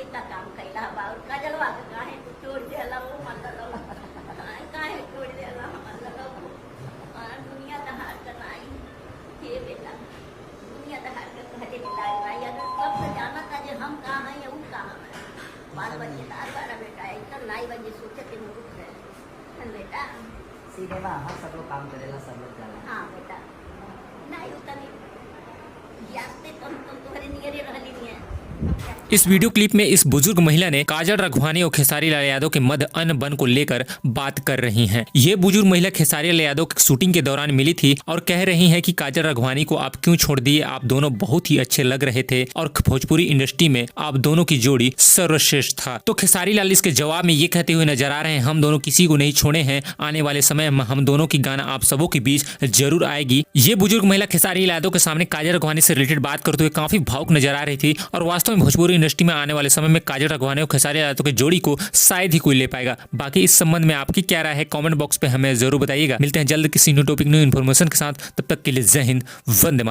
कितना काम कैला बा और काजलवा के काहे तू छोड़ देला वो मतलब काहे छोड़ देला मतलब दुनिया तो हार कर आई हे बेटा दुनिया तो हार कर कहते बेटा भाई अगर कब से जाना था जो हम कहाँ हैं या वो कहाँ है बाल बच्चे तार बारा बेटा एकदम नाई बजे सोचे के मुरुख है बेटा सीधे बाहर सब लोग काम करेला सब लोग जाला। हाँ बेटा नहीं होता नहीं यास्ते तुम तुम्हारे नियरे रहली नहीं है। इस वीडियो क्लिप में इस बुजुर्ग महिला ने काजल रघवानी और खेसारी लाल यादव के मध्य अन्न बन को लेकर बात कर रही हैं। ये बुजुर्ग महिला खेसारी लाल यादव की शूटिंग के दौरान मिली थी और कह रही हैं कि काजल रघवानी को आप क्यों छोड़ दिए, आप दोनों बहुत ही अच्छे लग रहे थे और भोजपुरी इंडस्ट्री में आप दोनों की जोड़ी सर्वश्रेष्ठ था। तो खेसारी लाल इसके जवाब में ये कहते हुए नजर आ रहे हैं, हम दोनों किसी को नहीं छोड़े हैं, आने वाले समय में हम दोनों की गाना आप सबों के बीच जरूर आएगी। ये बुजुर्ग महिला खेसारी लाल यादव के सामने काजल रघवानी से रिलेटेड बात करते हुए काफी भावुक नजर आ रही थी और वास्तव में भोजपुरी इंडस्ट्री में आने वाले समय में काजल रघवानी और खेसारी लाल यादव की जोड़ी को शायद ही कोई ले पाएगा। बाकी इस संबंध में आपकी क्या राय है कमेंट बॉक्स पे हमें जरूर बताइएगा। मिलते हैं जल्द किसी न्यू टॉपिक न्यू इन्फॉर्मेशन के साथ, तब तक के लिए जय हिंद, वंदे मातरम।